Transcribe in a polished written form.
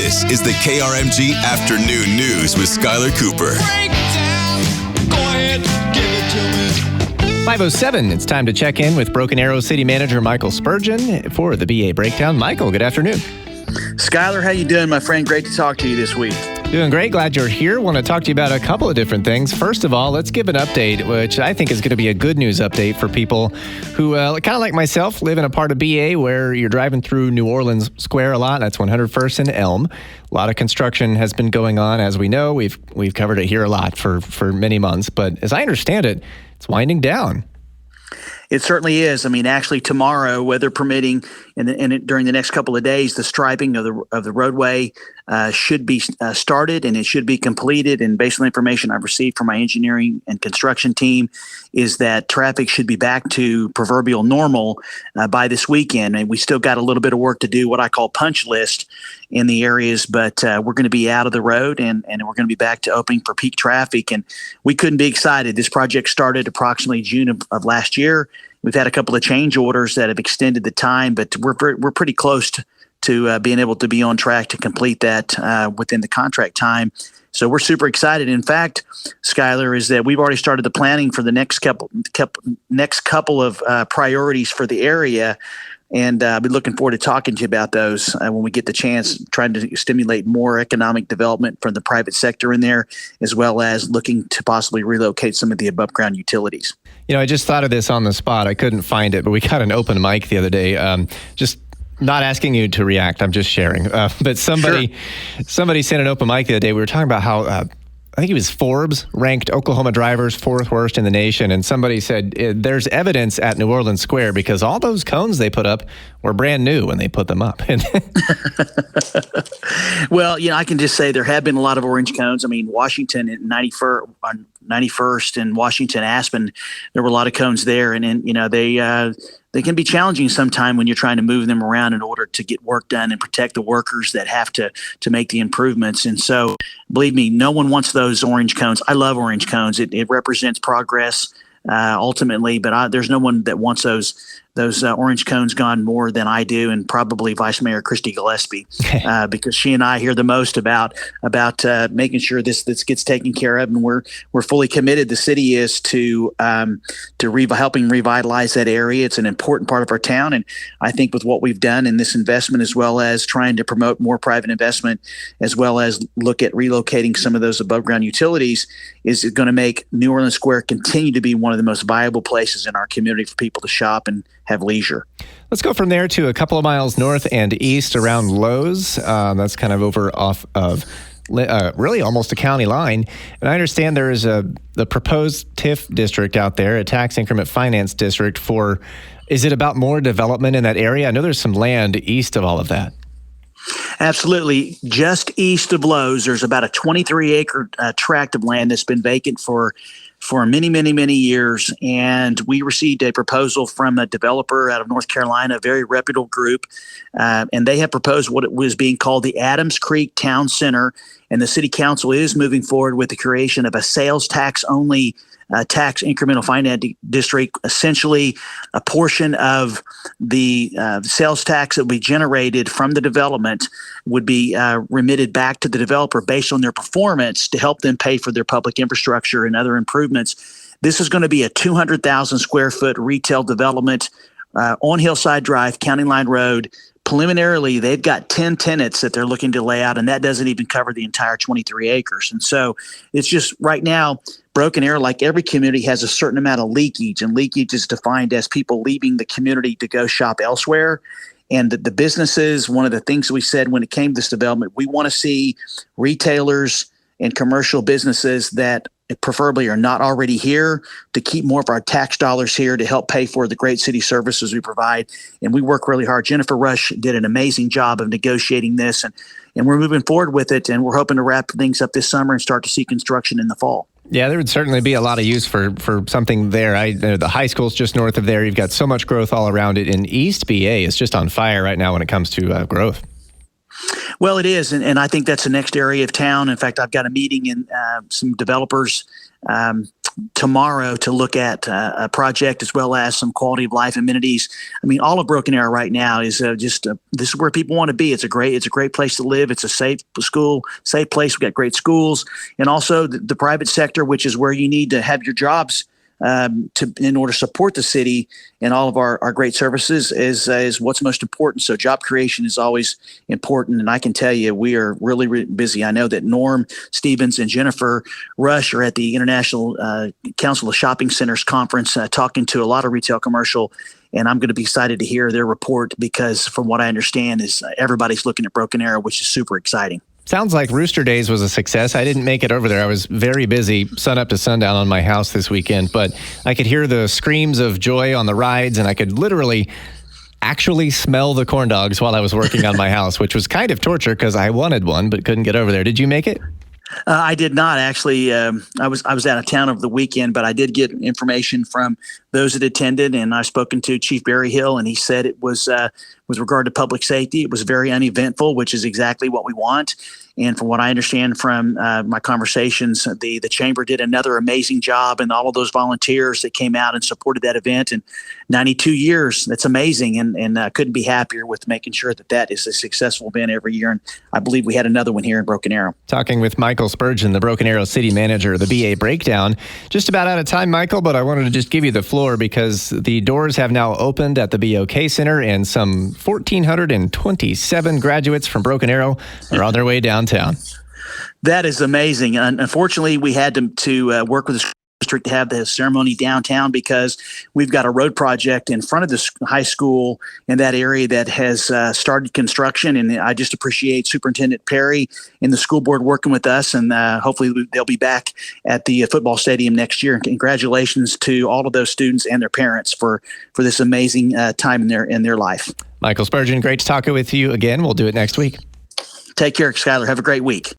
This is the KRMG Afternoon News with Skylar Cooper. Go ahead, give it to me. 5:07, it's time to check in with Broken Arrow City Manager Michael Spurgeon for the BA Breakdown. Michael, good afternoon. Skylar, how you doing, my friend? Great to talk to you this week. Doing great. Glad you're here. Want to talk to you about a couple of different things. First of all, let's give an update, which I think is going to be a good news update for people who, kind of like myself, live in a part of BA where you're driving through New Orleans Square a lot. That's 101st and Elm. A lot of construction has been going on, as we know. We've covered it here a lot for many months. But as I understand it, it's winding down. It certainly is. I mean, actually, tomorrow, weather permitting, and during the next couple of days, the striping of the roadway should be started, and it should be completed. And based on the information I've received from my engineering and construction team, is that traffic should be back to proverbial normal by this weekend. And we still got a little bit of work to do, what I call punch list in the areas, but we're going to be out of the road, and we're going to be back to opening for peak traffic. And we couldn't be excited. This project started approximately June of last year. We've had a couple of change orders that have extended the time, but we're pretty close to being able to be on track to complete that within the contract time. So we're super excited. In fact, Skylar, is that we've already started the planning for the next couple of priorities for the area. And I'll be looking forward to talking to you about those when we get the chance, trying to stimulate more economic development from the private sector in there, as well as looking to possibly relocate some of the above ground utilities. You know, I just thought of this on the spot. I couldn't find it, but we got an open mic the other day. Just not asking you to react. I'm just sharing. But somebody sent an open mic the other day. We were talking about how I think it was Forbes ranked Oklahoma drivers 4th worst in the nation. And somebody said there's evidence at New Orleans Square because all those cones they put up were brand new when they put them up. Well, I can just say there have been a lot of orange cones. I mean, Washington at 91st and Washington Aspen, there were a lot of cones there. And they can be challenging sometime when you're trying to move them around in order to get work done and protect the workers that have to make the improvements. And so, believe me, no one wants those orange cones. I love orange cones. It represents progress ultimately, but there's no one that wants those orange cones gone more than I do, and probably Vice Mayor Christy Gillespie, because she and I hear the most about making sure this gets taken care of, and we're fully committed. The city is to helping revitalize that area. It's an important part of our town, and I think with what we've done in this investment, as well as trying to promote more private investment, as well as look at relocating some of those above ground utilities, is going to make New Orleans Square continue to be one of the most viable places in our community for people to shop and have leisure. Let's go from there to a couple of miles north and east around Lowe's. That's kind of over off of really almost a county line. And I understand there is the proposed TIF district out there, a tax increment finance district for, is it about more development in that area? I know there's some land east of all of that. Absolutely. Just east of Lowe's, there's about a 23-acre tract of land that's been vacant for many, many, many years. And we received a proposal from a developer out of North Carolina, a very reputable group. And they have proposed what it was being called the Adams Creek Town Center. And the city council is moving forward with the creation of a sales tax only tax incremental finance district. Essentially, a portion of the sales tax that we generated from the development would be remitted back to the developer based on their performance to help them pay for their public infrastructure and other improvements. This is going to be a 200,000 square foot retail development on Hillside Drive, County Line Road. Preliminarily, they've got 10 tenants that they're looking to lay out, and that doesn't even cover the entire 23 acres. And so it's just right now, Broken Arrow, like every community, has a certain amount of leakage, and leakage is defined as people leaving the community to go shop elsewhere. And the businesses, one of the things we said when it came to this development, we want to see retailers and commercial businesses that preferably are not already here to keep more of our tax dollars here to help pay for the great city services we provide. And we work really hard. Jennifer Rush did an amazing job of negotiating this, and we're moving forward with it. And we're hoping to wrap things up this summer and start to see construction in the fall. Yeah, there would certainly be a lot of use for something there. The high school's just north of there. You've got so much growth all around it. And East BA is just on fire right now when it comes to growth. Well, it is, and I think that's the next area of town. In fact, I've got a meeting and some developers tomorrow to look at a project as well as some quality of life amenities. I mean, all of Broken Arrow right now is this is where people want to be. It's a great place to live. It's a safe place. We've got great schools, and also the private sector, which is where you need to have your jobs in order to support the city and all of our great services is what's most important. So job creation is always important. And I can tell you, we are really, really busy. I know that Norm Stevens and Jennifer Rush are at the International Council of Shopping Centers conference talking to a lot of retail commercial. And I'm going to be excited to hear their report because from what I understand is everybody's looking at Broken Arrow, which is super exciting. Sounds like Rooster Days was a success. I didn't make it over there. I was very busy sun up to sundown on my house this weekend, but I could hear the screams of joy on the rides, and I could literally actually smell the corn dogs while I was working on my house, which was kind of torture because I wanted one but couldn't get over there. Did you make it? I did not actually. I was out of town over the weekend, but I did get information from those that attended, and I've spoken to Chief Barry Hill, and he said it was with regard to public safety, it was very uneventful, which is exactly what we want. And from what I understand from my conversations, the chamber did another amazing job, and all of those volunteers that came out and supported that event in 92 years. That's amazing, and couldn't be happier with making sure that is a successful event every year. And I believe we had another one here in Broken Arrow. Talking with Michael Spurgeon, the Broken Arrow City Manager of the BA Breakdown. Just about out of time, Michael, but I wanted to just give you the floor because the doors have now opened at the BOK Center, and some 1,427 graduates from Broken Arrow are on their way downtown. That is amazing. Unfortunately, we had to work with the school district to have the ceremony downtown because we've got a road project in front of the high school in that area that has started construction. And I just appreciate Superintendent Perry and the school board working with us. And hopefully they'll be back at the football stadium next year. And congratulations to all of those students and their parents for this amazing time in their life. Michael Spurgeon, great to talk with you again. We'll do it next week. Take care, Skylar. Have a great week.